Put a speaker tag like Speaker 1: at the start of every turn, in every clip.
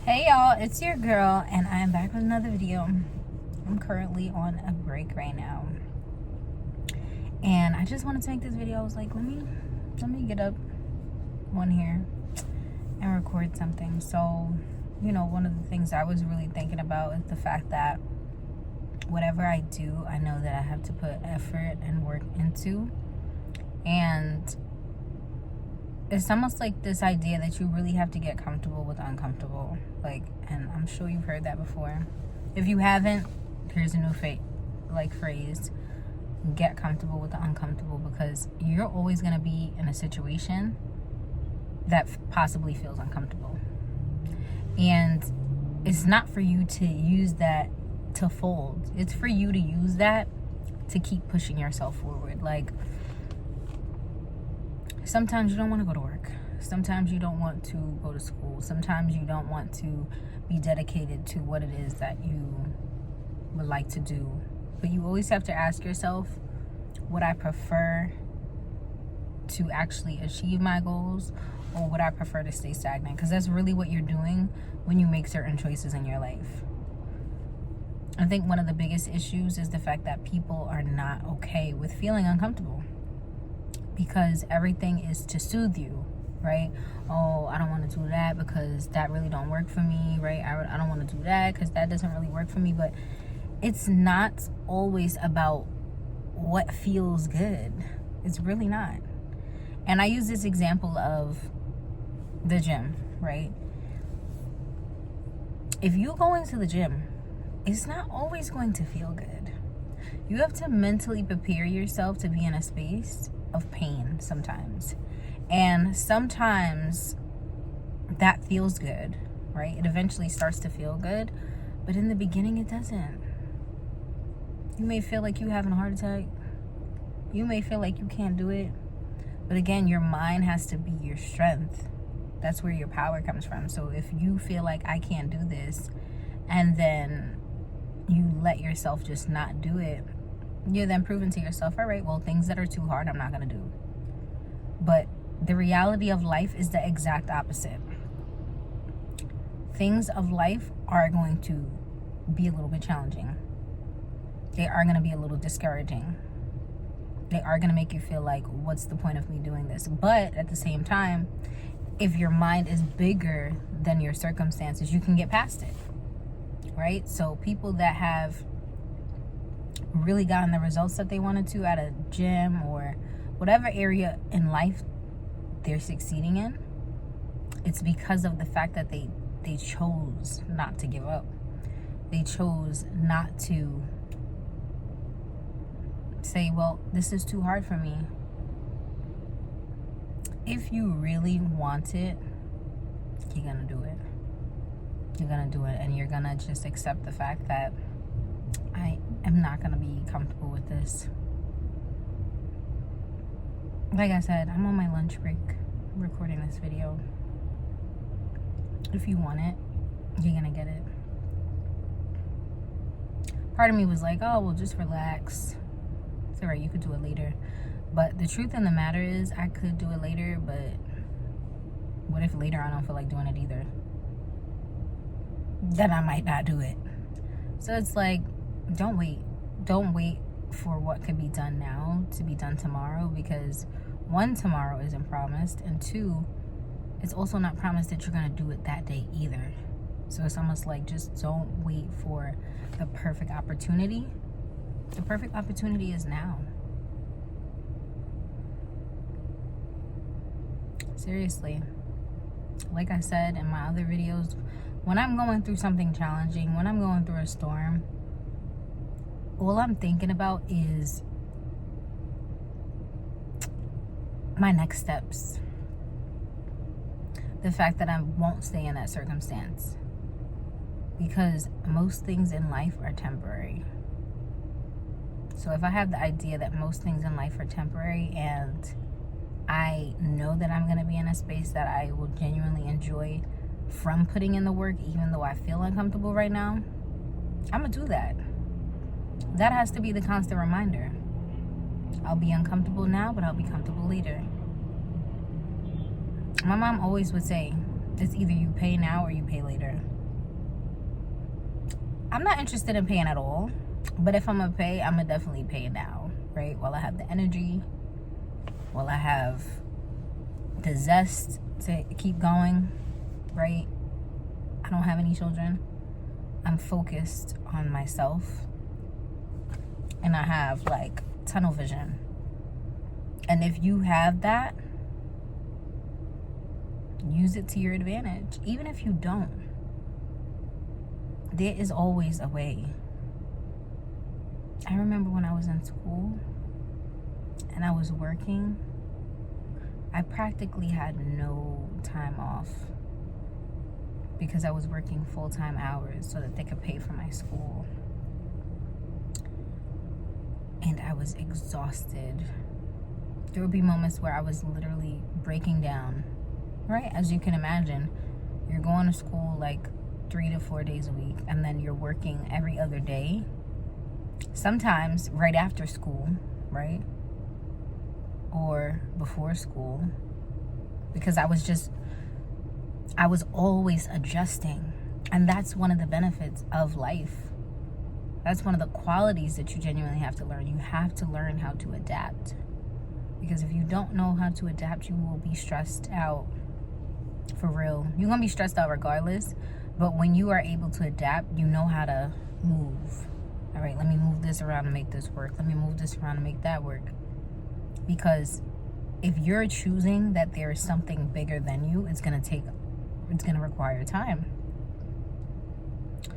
Speaker 1: Hey y'all, it's your girl and I am back with another video. I'm currently on a break right now. And I just wanted to make this video. I was like, let me get up on here and record something. So, one of the things I was really thinking about is the fact that whatever I do, I know that I have to put effort and work into. And it's almost like this idea that you really have to get comfortable with uncomfortable. And I'm sure you've heard that before. If you haven't, here's a new phrase. Get comfortable with the uncomfortable, because you're always going to be in a situation that possibly feels uncomfortable. And it's not for you to use that to fold. It's for you to use that to keep pushing yourself forward. Sometimes you don't want to go to work. Sometimes you don't want to go to school. Sometimes you don't want to be dedicated to what it is that you would like to do. But you always have to ask yourself, would I prefer to actually achieve my goals, or would I prefer to stay stagnant? Because that's really what you're doing when you make certain choices in your life. I think one of the biggest issues is the fact that people are not okay with feeling uncomfortable, because everything is to soothe you, right? Oh, I don't want to do that because that really don't work for me, right? I don't want to do that because that doesn't really work for me. But it's not always about what feels good. It's really not. And I use this example of the gym, right? If you're going to the gym, it's not always going to feel good. You have to mentally prepare yourself to be in a space of pain sometimes. And sometimes that feels good, right? It eventually starts to feel good, but in the beginning it doesn't. You may feel like you're having a heart attack. You may feel like you can't do it. But again, your mind has to be your strength. That's where your power comes from. So if you feel like I can't do this, and then you let yourself just not do it, you're then proving to yourself, all right, well, things that are too hard, I'm not going to do. But the reality of life is the exact opposite. Things of life are going to be a little bit challenging. They are going to be a little discouraging. They are going to make you feel like, what's the point of me doing this? But at the same time, if your mind is bigger than your circumstances, you can get past it, right? So people that have really gotten the results that they wanted to at a gym or whatever area in life they're succeeding in, it's because of the fact that they chose not to give up. They chose not to say, well, this is too hard for me. If you really want it, you're gonna do it. You're gonna do it, and you're gonna just accept the fact that I am not gonna be comfortable with this. Like I said, I'm on my lunch break recording this video. If you want it, you're gonna get it. Part of me was like, oh, well, just relax. It's all right, you could do it later. But the truth in the matter is, I could do it later, but what if later I don't feel like doing it either? Then I might not do it. So it's like, don't wait. Don't wait for what could be done now to be done tomorrow, because one, tomorrow isn't promised, and two, it's also not promised that you're going to do it that day either. So it's almost like, just don't wait for the perfect opportunity. The perfect opportunity is now. Seriously. Like I said in my other videos, when I'm going through something challenging, when I'm going through a storm, all I'm thinking about is my next steps. The fact that I won't stay in that circumstance. Because most things in life are temporary. So if I have the idea that most things in life are temporary, and I know that I'm going to be in a space that I will genuinely enjoy from putting in the work, even though I feel uncomfortable right now, I'm going to do that. That has to be the constant reminder. I'll be uncomfortable now, but I'll be comfortable later. My mom always would say, it's either you pay now or you pay later. I'm not interested in paying at all. But if I'm gonna pay, I'm gonna definitely pay now, right? While I have the energy, while I have the zest to keep going, right? I don't have any children. I'm focused on myself. And I have like tunnel vision. And if you have that, use it to your advantage. Even if you don't, there is always a way. I remember when I was in school and I was working, I practically had no time off because I was working full-time hours so that they could pay for my school. And I was exhausted. There would be moments where I was literally breaking down, right? As you can imagine, you're going to school like 3 to 4 days a week, and then you're working every other day. Sometimes right after school, right? Or before school. Because I was always adjusting. And that's one of the benefits of life. That's one of the qualities that you genuinely have to learn. You have to learn how to adapt. Because if you don't know how to adapt, you will be stressed out. For real. You're going to be stressed out regardless. But when you are able to adapt, you know how to move. All right, let me move this around to make this work. Let me move this around to make that work. Because if you're choosing that there is something bigger than you, it's going to require time.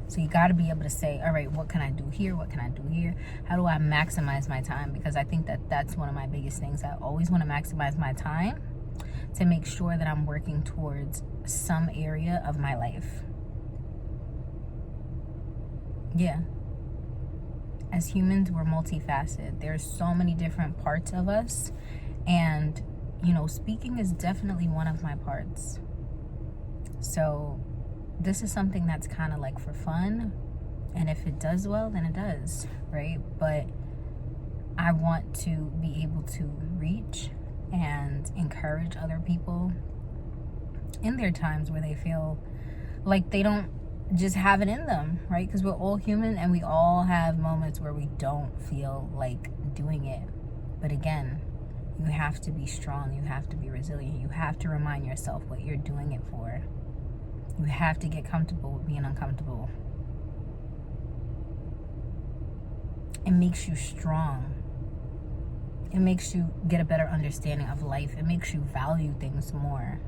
Speaker 1: So you got to be able to say, all right, what can I do here? What can I do here? How do I maximize my time? Because I think that that's one of my biggest things. I always want to maximize my time to make sure that I'm working towards some area of my life. Yeah. As humans, we're multifaceted. There's so many different parts of us. And, speaking is definitely one of my parts. So this is something that's kind of like for fun. And if it does well, then it does, right? But I want to be able to reach and encourage other people in their times where they feel like they don't just have it in them, right? Because we're all human and we all have moments where we don't feel like doing it. But again, you have to be strong. You have to be resilient. You have to remind yourself what you're doing it for. You have to get comfortable with being uncomfortable. It makes you strong. It makes you get a better understanding of life. It makes you value things more.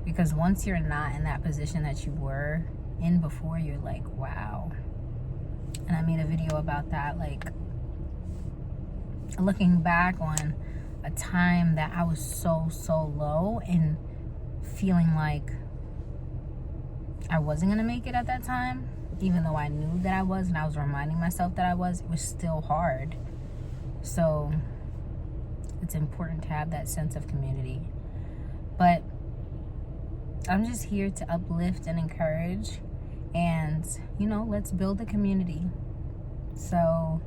Speaker 1: Because once you're not in that position that you were in before, you're like, wow. And I made a video about that, like looking back on a time that I was so low and feeling like I wasn't gonna make it at that time, even though I knew that I was and I was reminding myself that I was. It was still hard. So it's important to have that sense of community. But I'm just here to uplift and encourage, and let's build a community. So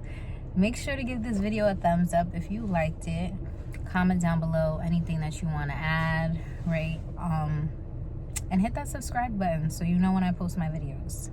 Speaker 1: make sure to give this video a thumbs up if you liked it. Comment down below anything that you want to add, right? And hit that subscribe button so you know when I post my videos.